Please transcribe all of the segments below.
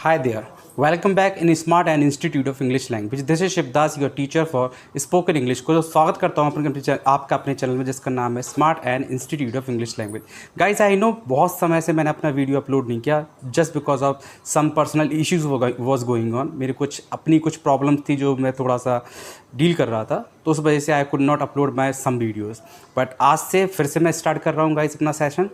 Hi there. Welcome back in Smart and Institute of English Language. This is Shivdas, your teacher for spoken English. को स्वागत करता हूँ आपका अपने चैनल में जिसका नाम है smart and institute of English language. Guys I know बहुत समय से मैंने अपना वीडियो अपलोड नहीं किया just because of some personal issues was going on. मेरी कुछ प्रॉब्लम्स थी जो मैं थोड़ा सा डील कर रहा था, तो उस वजह से I could not upload my some videos. But आज से फिर से मैं स्टार्ट कर रहा हूँ गाइस अपना सेशन,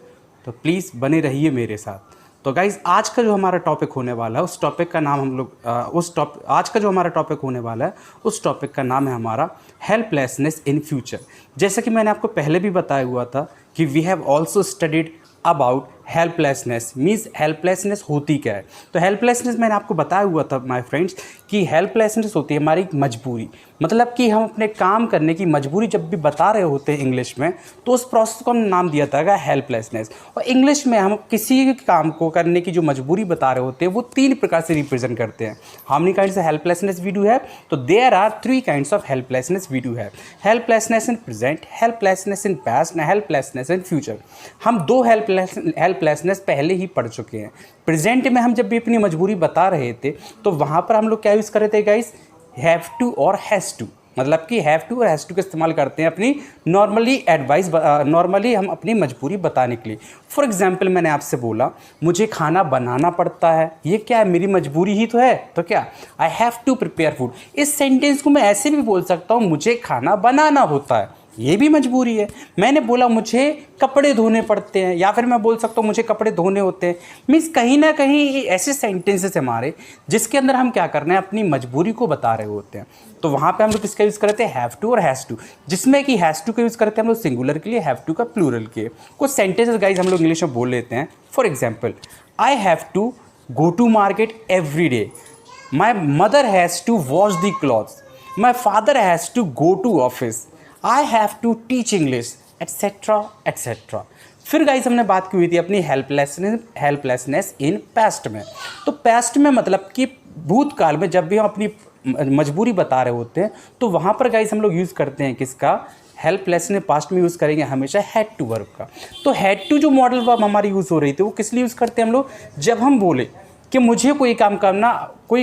तो प्लीज़ बने रहिए मेरे साथ. तो गाइज़ आज का जो हमारा टॉपिक होने वाला है उस टॉपिक का नाम आज का जो हमारा टॉपिक होने वाला है उस टॉपिक का नाम है हमारा हेल्पलेसनेस इन फ्यूचर. जैसा कि मैंने आपको पहले भी बताया हुआ था कि we have also studied about helplessness. Means helplessness होती क्या है. तो हेल्पलेसनेस मैंने आपको बताया हुआ था माय फ्रेंड्स कि हेल्पलेसनेस होती है हमारी मजबूरी. मतलब कि हम अपने काम करने की मजबूरी जब भी बता रहे होते हैं इंग्लिश में, तो उस प्रोसेस को हम नाम दिया था हेल्पलेसनेस. और इंग्लिश में हम किसी काम को करने की जो मजबूरी बता रहे होते हैं वो 3 प्रकार से रिप्रेजेंट करते हैं. How many kinds of helplessness we do have? तो there are 3 kinds of helplessness we do have. Helplessness in present, helplessness in past and helplessness in future. हम 2 हेल्पलेसनेस पहले ही पढ़ चुके हैं. प्रेजेंट में हम जब भी अपनी मजबूरी बता रहे थे तो वहाँ पर हम लोग क्या यूज़ कर रहे थे गाइस? हैव टू और हैज़ टू. मतलब कि हैव टू और हैज़ टू का इस्तेमाल करते हैं अपनी नॉर्मली हम अपनी मजबूरी बताने के लिए. फॉर एग्जाम्पल मैंने आपसे बोला मुझे खाना बनाना पड़ता है. ये क्या है? मेरी मजबूरी ही तो है. तो क्या? I have to prepare food. इस सेंटेंस को मैं ऐसे भी बोल सकता हूँ मुझे खाना बनाना होता है. ये भी मजबूरी है. मैंने बोला मुझे कपड़े धोने पड़ते हैं, या फिर मैं बोल सकता हूँ मुझे कपड़े धोने होते हैं. मीन्स कहीं ना कहीं ऐसे सेंटेंसेस हमारे जिसके अंदर हम क्या कर रहे हैं? अपनी मजबूरी को बता रहे होते हैं. तो वहाँ पे हम लोग किसका यूज़ करते हैं? हैव टू और हैज़ टू. जिसमें कि हैज़ टू का यूज़ करते हैं हम लोग सिंगुलर के लिए, हैव टू का प्लूरल के. कुछ सेंटेंसेस गाइज हम लोग इंग्लिश में बोल लेते हैं. For example, I have to go to market every day. My mother has to wash the clothes. My father has to go to office. I have to teach English, etc. etc. फिर guys हमने बात की हुई थी अपनी helplessness in past में. तो past में मतलब कि भूतकाल में जब भी हम अपनी मजबूरी बता रहे होते हैं तो वहाँ पर गाइस हम लोग यूज़ करते हैं किसका? हेल्पलेसनेस पास्ट में यूज़ करेंगे हमेशा हैड टू वर्ब का. तो हैड टू जो मॉडल वर्ब हमारी यूज़ हो रही थी वो किस लिए यूज़ करते हैं हम लोग? जब हम बोले कि मुझे कोई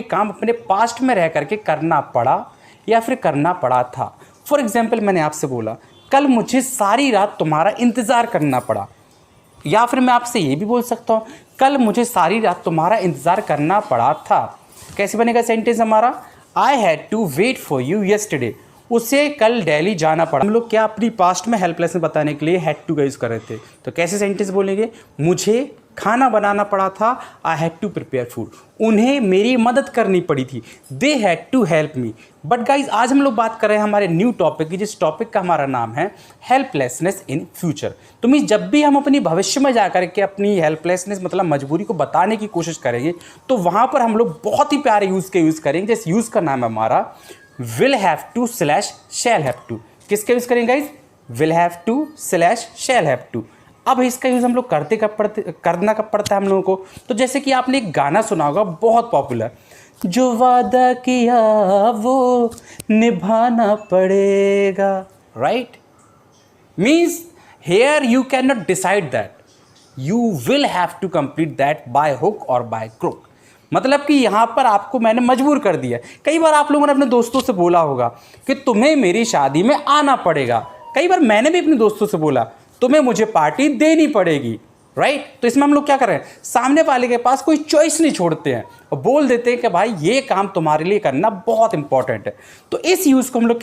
काम अपने पास्ट में रह करके करना पड़ा या फिर करना पड़ा था. फॉर एग्जाम्पल मैंने आपसे बोला कल मुझे सारी रात तुम्हारा इंतज़ार करना पड़ा. या फिर मैं आपसे ये भी बोल सकता हूँ कल मुझे सारी रात तुम्हारा इंतज़ार करना पड़ा था. कैसे बनेगा सेंटेंस हमारा? I had to wait for you yesterday. उसे कल दिल्ली जाना पड़ा. हम लोग क्या अपनी पास्ट में हेल्पलेसनेस बताने के लिए हैड टू का यूज़ कर रहे थे. तो कैसे सेंटेंस बोलेंगे? मुझे खाना बनाना पड़ा था. I had to prepare food. उन्हें मेरी मदद करनी पड़ी थी. They had to help me. But guys आज हम लोग बात कर रहे हैं हमारे न्यू टॉपिक की, जिस टॉपिक का हमारा नाम है हेल्पलेसनेस इन फ्यूचर. तो मीन्स जब भी हम अपनी भविष्य में जाकर के अपनी हेल्पलेसनेस मतलब मजबूरी को बताने की कोशिश करेंगे तो वहाँ पर हम लोग बहुत ही प्यारे यूज़ करेंगे. जिस यूज़ का नाम है हमारा will have to slash shall have to. किसका यूज़ करेंगे guys? Will have to slash shall have to. अब इसका यूज़ हम लोग करना कब पड़ता है हम लोगों को? तो जैसे कि आपने एक गाना सुना होगा बहुत पॉपुलर, जो वादा किया वो निभाना पड़ेगा. Right? Means here you can not decide that, you will have to complete that by hook और बाय क्रुक. मतलब कि यहाँ पर आपको मैंने मजबूर कर दिया. कई बार आप लोगों ने अपने दोस्तों से बोला होगा कि तुम्हें मेरी शादी में आना पड़ेगा. कई बार मैंने भी अपने दोस्तों से बोला तुम्हें मुझे पार्टी देनी पड़ेगी. राइट? तो इसमें हम लोग क्या कर रहे हैं? सामने वाले के पास कोई चॉइस नहीं छोड़ते हैं और बोल देते हैं कि भाई ये काम तुम्हारे लिए करना बहुत इंपॉर्टेंट है. तो इस यूज़ को हम लोग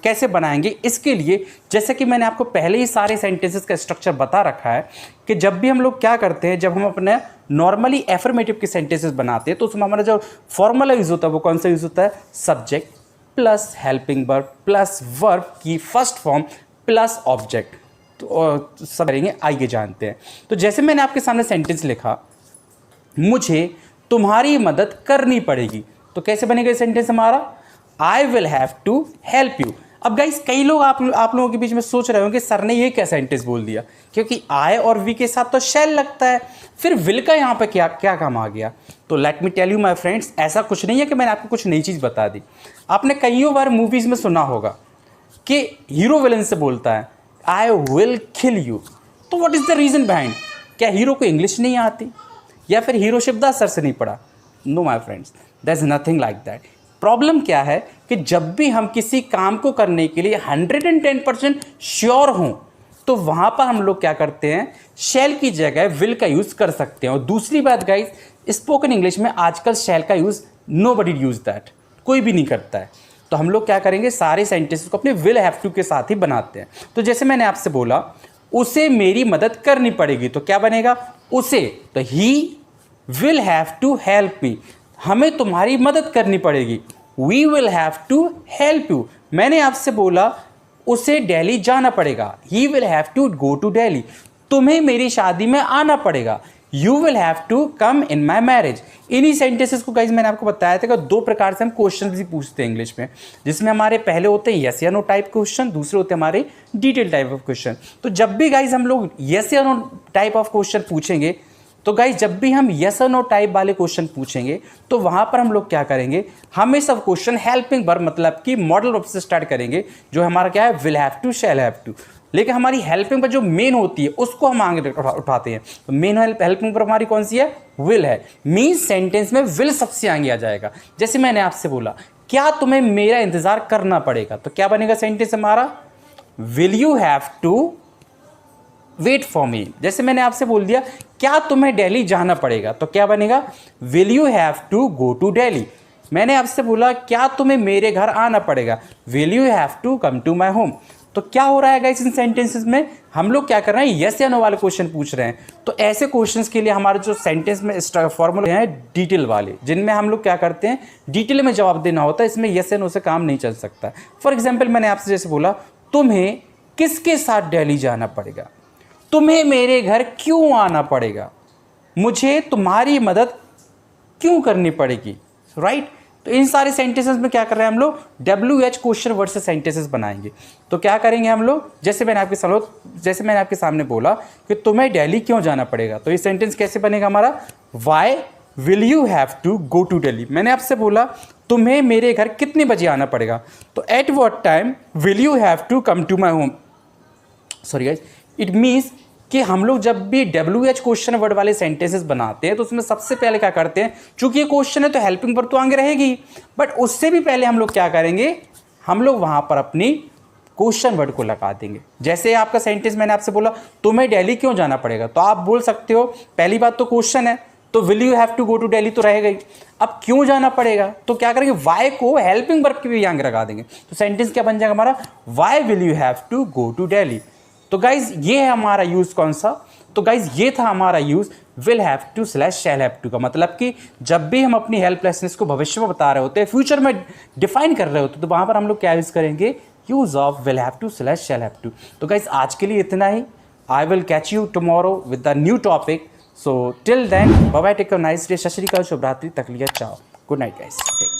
कैसे बनाएंगे? इसके लिए जैसे कि मैंने आपको पहले ही सारे सेंटेंसेस का स्ट्रक्चर बता रखा है कि जब भी हम लोग क्या करते हैं, जब हम अपने नॉर्मली एफर्मेटिव के सेंटेंसेस बनाते हैं तो उसमें हमारा जो फॉर्मूला यूज़ होता है वो कौन सा यूज़ होता है? Subject plus helping verb plus verb की फर्स्ट फॉर्म प्लस ऑब्जेक्ट. तो सब करेंगे, आइए जानते हैं. तो जैसे मैंने आपके सामने सेंटेंस लिखा मुझे तुम्हारी मदद करनी पड़ेगी. तो कैसे बनेगा सेंटेंस हमारा? I will have to help you. अब गाइस कई लोग आप लोगों के बीच में सोच रहे होंगे सर ने ये क्या सेंटेंस बोल दिया, क्योंकि आई और वी के साथ तो शैल लगता है, फिर विल का यहाँ पे क्या काम आ गया? तो let me tell you my friends, ऐसा कुछ नहीं है कि मैंने आपको कुछ नई चीज़ बता दी. आपने कईयों बार मूवीज़ में सुना होगा कि हीरो विलन से बोलता है आई विल किल यू. तो what is the reason behind? क्या हीरो को इंग्लिश नहीं आती या फिर हीरो शिवदास सर से नहीं पढ़ा? No my friends, that is nothing like that. Problem क्या है कि जब भी हम किसी काम को करने के लिए 110% श्योर हों तो वहाँ पर हम लोग क्या करते हैं, शैल की जगह विल का यूज़ कर सकते हैं। और दूसरी बात गाइस, स्पोकन इंग्लिश में आजकल शैल का यूज़ नोबडी यूज़ दैट, कोई भी नहीं करता है। तो हम लोग क्या करेंगे, सारे सेंटेंसेस को अपने विल हैव टू के साथ ही बनाते हैं। तो जैसे मैंने आपसे बोला उसे मेरी मदद करनी पड़ेगी, तो क्या बनेगा, उसे, तो he will have to help me, हमें तुम्हारी मदद करनी पड़ेगी। We will have to help you, मैंने आपसे बोला उसे दिल्ली जाना पड़ेगा, he will have to go to Delhi, तुम्हें मेरी शादी में आना पड़ेगा, you will have to come in my marriage. इन्हीं सेंटेंसेस को गाइज मैंने आपको बताया था कि दो प्रकार से हम क्वेश्चन भी पूछते हैं इंग्लिश में, जिसमें हमारे पहले होते हैं यस या नो टाइप क्वेश्चन, दूसरे होते हैं हमारे डिटेल टाइप ऑफ क्वेश्चन। तो जब भी गाइज हम लोग यस या नो टाइप ऑफ क्वेश्चन पूछेंगे, तो गाइज जब भी हम यस और नो टाइप वाले क्वेश्चन पूछेंगे तो वहां पर हम लोग क्या करेंगे, हमें सब क्वेश्चन हेल्पिंग वर्ब मतलब कि मॉडल वर्ब से स्टार्ट करेंगे, जो हमारा क्या है, will have to, shall have to. लेकिन हमारी हेल्पिंग वर्ब जो मेन होती है उसको हम आगे उठाते हैं। तो मेन हेल्पिंग वर्ब हमारी कौन सी है, विल है। मीन्स सेंटेंस में विल सबसे आगे आ जाएगा। जैसे मैंने आपसे बोला क्या तुम्हें मेरा इंतजार करना पड़ेगा, तो क्या बनेगा सेंटेंस हमारा, will you have to wait for me. जैसे मैंने आपसे बोल दिया क्या तुम्हें दिल्ली जाना पड़ेगा, तो क्या बनेगा, will you have to go to Delhi. मैंने आपसे बोला क्या तुम्हें मेरे घर आना पड़ेगा, will you have to come to my home. तो क्या हो रहा है गाइस, इन सेंटेंसेस में हम लोग क्या कर रहे हैं, यस या नो वाले क्वेश्चन पूछ रहे हैं। तो ऐसे क्वेश्चंस के लिए हमारे जो सेंटेंस में फॉर्मूले हैं डिटेल वाले, जिनमें हम लोग क्या करते हैं, डिटेल में जवाब देना होता है, इसमें यस या नो से काम नहीं चल सकता। फॉर एग्जाम्पल मैंने आपसे जैसे बोला तुम्हें किसके साथ दिल्ली जाना पड़ेगा, तुम्हें मेरे घर क्यों आना पड़ेगा, मुझे तुम्हारी मदद क्यों करनी पड़ेगी, राइट। तो इन सारे सेंटेंसेस में क्या कर रहे हैं हम लोग, WH क्वेश्चन वर्ड से सेंटेंसेस बनाएंगे। तो क्या करेंगे हम लोग, जैसे मैंने आपके सामने बोला कि तुम्हें दिल्ली क्यों जाना पड़ेगा, तो ये सेंटेंस कैसे बनेगा हमारा, why will you have to go to Delhi. मैंने आपसे बोला तुम्हें मेरे घर कितने बजे आना पड़ेगा, तो at what time will you have to come to my home. Sorry guys, it means कि हम लोग जब भी WH क्वेश्चन वर्ड वाले सेंटेंसेस बनाते हैं तो उसमें सबसे पहले क्या करते हैं, चूंकि ये क्वेश्चन है तो हेल्पिंग वर्ब तो आगे रहेगी, बट उससे भी पहले हम लोग क्या करेंगे, हम लोग वहां पर अपनी क्वेश्चन वर्ड को लगा देंगे। जैसे आपका सेंटेंस मैंने आपसे बोला तुम्हें दिल्ली क्यों जाना पड़ेगा, तो आप बोल सकते हो पहली बात तो क्वेश्चन है तो will you have to go to Delhi तो रहेगा ही। अब क्यों जाना पड़ेगा, तो क्या करेंगे, वाई को हेल्पिंग वर्ब के भी आगे लगा देंगे। तो सेंटेंस क्या बन जाएगा हमारा, why will you have to go to Delhi. तो गाइज ये है हमारा यूज कौन सा, तो गाइज ये था हमारा use will have to slash shall have to का। मतलब कि जब भी हम अपनी हेल्पलेसनेस को भविष्य में बता रहे होते हैं, फ्यूचर में डिफाइन कर रहे होते हैं, तो वहां पर हम लोग क्या यूज करेंगे, use of will have to slash shall have to. तो गाइज आज के लिए इतना ही। I will catch you tomorrow with the new topic. So till then bye bye, take a nice day, सत श्री अकाल, शुभ रात्रि, तक लिया, चाओ, गुड नाइट गाइज।